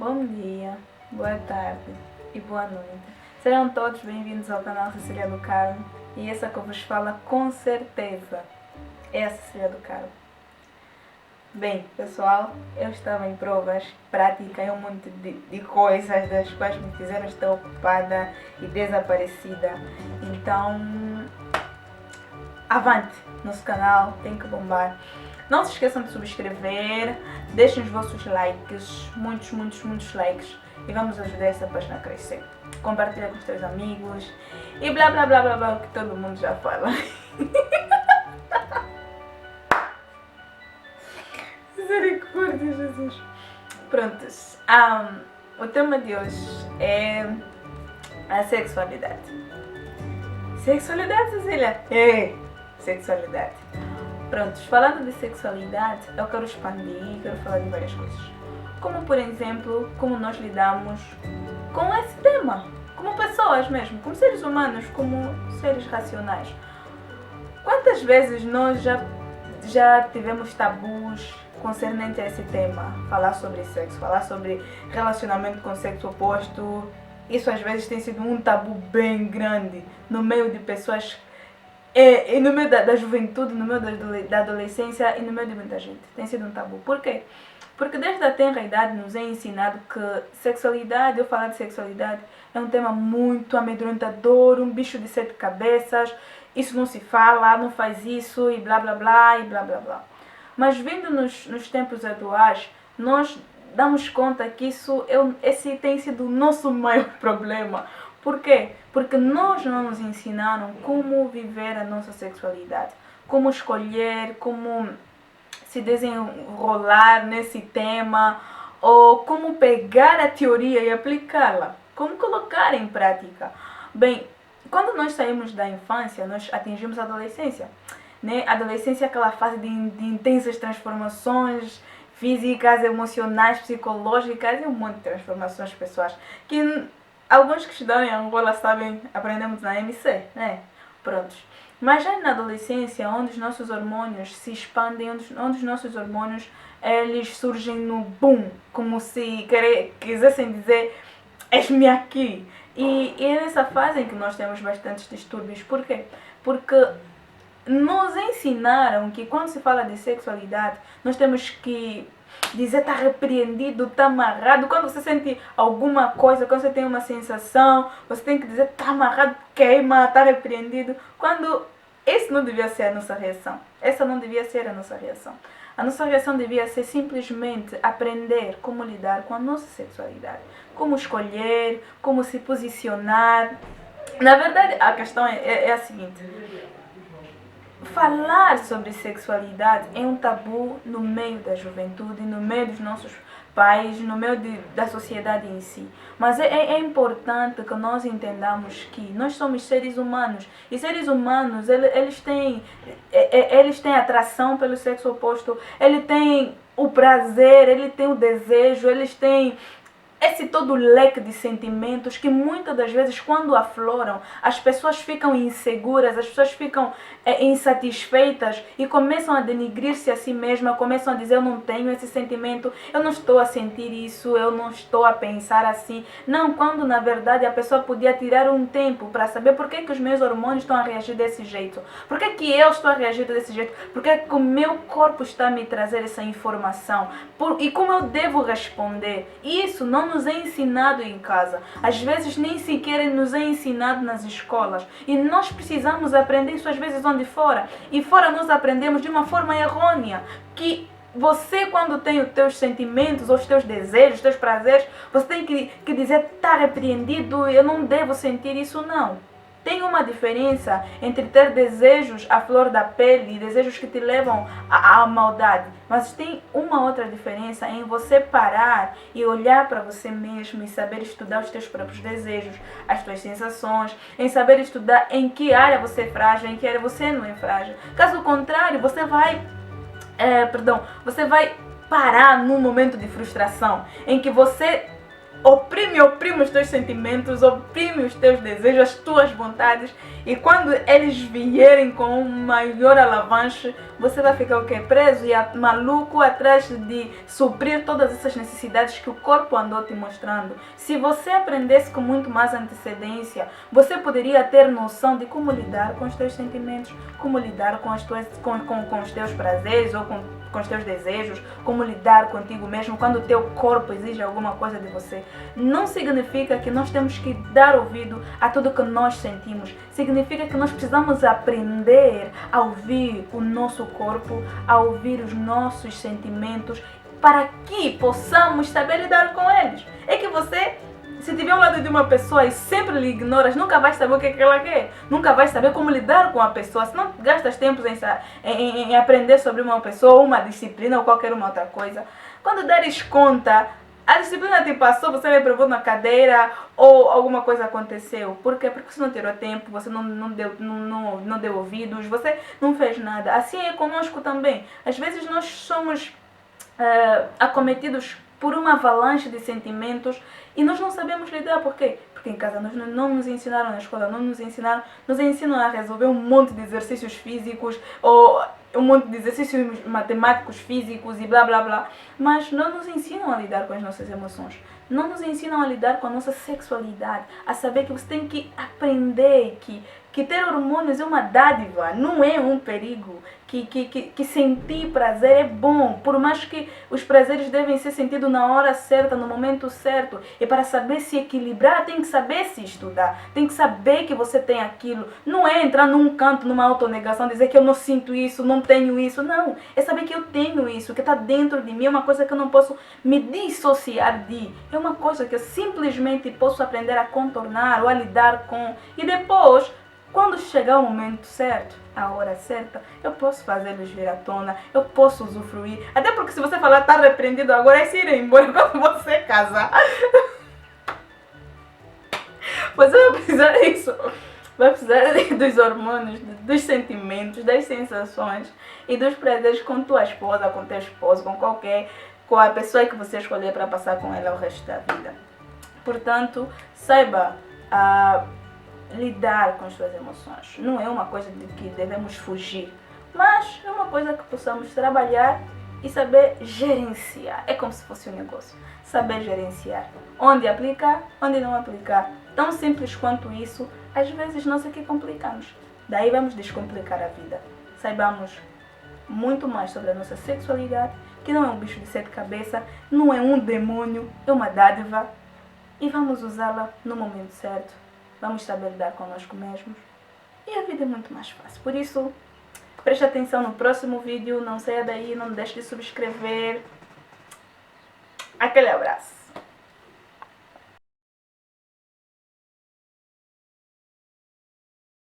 Bom dia, boa tarde e boa noite. Sejam todos bem-vindos ao canal Cecília do Carmo. E essa que eu vos falo com certeza é a Cecília do Carmo. Bem, pessoal, eu estava em provas, prática e um monte de coisas das quais me fizeram estar ocupada e desaparecida. Então, avante! Nosso canal tem que bombar. Não se esqueçam de subscrever, deixem os vossos likes, muitos likes, e vamos ajudar essa página a crescer. Compartilha com os teus amigos e blá blá blá blá blá, o que todo mundo já fala. Misericórdia, Jesus. Prontos, o tema de hoje é a sexualidade. Sexualidade, Cecília? É, sexualidade. Prontos, falando de sexualidade, eu quero expandir, quero falar de várias coisas. Como, por exemplo, como nós lidamos com esse tema, como pessoas mesmo, como seres humanos, como seres racionais. Quantas vezes nós já tivemos tabus concernente a esse tema? Falar sobre sexo, falar sobre relacionamento com o sexo oposto. Isso às vezes tem sido um tabu bem grande no meio de pessoas, e no meio da juventude, no meio da adolescência e no meio de muita gente. Tem sido um tabu. Por quê? Porque desde a tenra idade nos é ensinado que sexualidade, eu falar de sexualidade, é um tema muito amedrontador, um bicho de 7 cabeças, isso não se fala, não faz isso e blá blá blá e blá blá blá. Mas vindo nos tempos atuais, nós damos conta que esse tem sido o nosso maior problema. Por quê? Porque nós não nos ensinaram como viver a nossa sexualidade, como escolher, como se desenrolar nesse tema, ou como pegar a teoria e aplicá-la, como colocar em prática. Bem, quando nós saímos da infância, nós atingimos a adolescência. Né? A adolescência é aquela fase de intensas transformações físicas, emocionais, psicológicas e um monte de transformações pessoais que alguns que estudaram em Angola sabem, aprendemos na MC, né? Prontos. Mas já na adolescência, onde os nossos hormônios se expandem, onde os nossos hormônios eles surgem no boom, como se quisessem dizer, és-me aqui. E é nessa fase em que nós temos bastantes distúrbios. Por quê? Porque nos ensinaram que quando se fala de sexualidade, nós temos que dizer está repreendido, está amarrado. Quando você sente alguma coisa, quando você tem uma sensação, você tem que dizer está amarrado, queima, está repreendido. Quando esse não devia ser a nossa reação. Essa não devia ser a nossa reação. A nossa reação devia ser simplesmente aprender como lidar com a nossa sexualidade. Como escolher, como se posicionar. Na verdade, a questão é a seguinte. Falar sobre sexualidade é um tabu no meio da juventude, no meio dos nossos pais, no meio da sociedade em si. Mas é importante que nós entendamos que nós somos seres humanos. E seres humanos, eles têm atração pelo sexo oposto, eles têm o prazer, eles têm o desejo, eles têm esse todo leque de sentimentos que muitas das vezes quando afloram as pessoas ficam inseguras, as pessoas ficam insatisfeitas e começam a denigrir-se a si mesmas, começam a dizer eu não tenho esse sentimento, eu não estou a sentir isso, eu não estou a pensar assim. Não, quando na verdade a pessoa podia tirar um tempo para saber por que os meus hormônios estão a reagir desse jeito, por que eu estou a reagir desse jeito, por que o meu corpo está a me trazer essa informação e como eu devo responder. Isso não nos é ensinado em casa. Às vezes nem sequer nos é ensinado nas escolas. E nós precisamos aprender isso às vezes onde fora. E fora nós aprendemos de uma forma errônea. Que você quando tem os teus sentimentos, os teus desejos, os teus prazeres, você tem que dizer está repreendido, eu não devo sentir isso, não. Tem uma diferença entre ter desejos à flor da pele e desejos que te levam à maldade. Mas tem uma outra diferença em você parar e olhar para você mesmo e saber estudar os teus próprios desejos, as tuas sensações, em saber estudar em que área você é frágil, em que área você não é frágil. Caso contrário, você vai parar num momento de frustração em que você oprime os teus sentimentos, oprime os teus desejos, as tuas vontades, e quando eles vierem com um maior alavanche, você vai ficar o quê? Preso e maluco atrás de suprir todas essas necessidades que o corpo andou te mostrando. Se você aprendesse com muito mais antecedência, você poderia ter noção de como lidar com os teus sentimentos, como lidar com os teus prazeres ou com os teus desejos, como lidar contigo mesmo quando o teu corpo exige alguma coisa de você. Não significa que nós temos que dar ouvido a tudo que nós sentimos. Significa que nós precisamos aprender a ouvir o nosso corpo, a ouvir os nossos sentimentos, para que possamos saber lidar com eles. É que você, se tiver ao lado de uma pessoa e sempre lhe ignoras, nunca vais saber o que é que ela quer. Nunca vais saber como lidar com a pessoa. Se não gastas tempo em aprender sobre uma pessoa, uma disciplina ou qualquer uma outra coisa, quando deres conta, a disciplina te passou, você reprovou na cadeira ou alguma coisa aconteceu. Por quê? Porque você não tirou tempo, você não deu ouvidos, você não fez nada. Assim é conosco também. Às vezes nós somos acometidos por uma avalanche de sentimentos e nós não sabemos lidar. Por quê? Porque em casa não nos ensinaram, na escola não nos ensinaram, nos ensinam a resolver um monte de exercícios físicos ou um monte de exercícios matemáticos, físicos e blá blá blá, mas não nos ensinam a lidar com as nossas emoções, não nos ensinam a lidar com a nossa sexualidade, a saber que você tem que aprender que ter hormônios é uma dádiva, não é um perigo, que sentir prazer é bom, por mais que os prazeres devem ser sentidos na hora certa, no momento certo, e para saber se equilibrar tem que saber se estudar, tem que saber que você tem aquilo, não é entrar num canto, numa autonegação, dizer que eu não sinto isso, não tenho isso, não, é saber que eu tenho isso, que está dentro de mim, é uma coisa que eu não posso me dissociar de, é uma coisa que eu simplesmente posso aprender a contornar ou a lidar com, e depois, quando chegar o momento certo, a hora certa, eu posso fazê-los vir à tona, eu posso usufruir. Até porque se você falar tá repreendido agora, é se ir embora quando você casar. Você vai precisar disso. Vai precisar dos hormônios, dos sentimentos, das sensações e dos prazeres com tua esposa, com teu esposo, com a pessoa que você escolher para passar com ela o resto da vida. Portanto, saiba lidar com as suas emoções. Não é uma coisa de que devemos fugir, mas é uma coisa que possamos trabalhar e saber gerenciar. É como se fosse um negócio. Saber gerenciar. Onde aplicar, onde não aplicar. Tão simples quanto isso, às vezes nós aqui complicamos. Daí vamos descomplicar a vida. Saibamos muito mais sobre a nossa sexualidade, que não é um bicho de 7 cabeças, não é um demônio, é uma dádiva. E vamos usá-la no momento certo. Vamos saber lidar conosco mesmos. E a vida é muito mais fácil. Por isso, preste atenção no próximo vídeo. Não saia daí, não deixe de subscrever. Aquele abraço.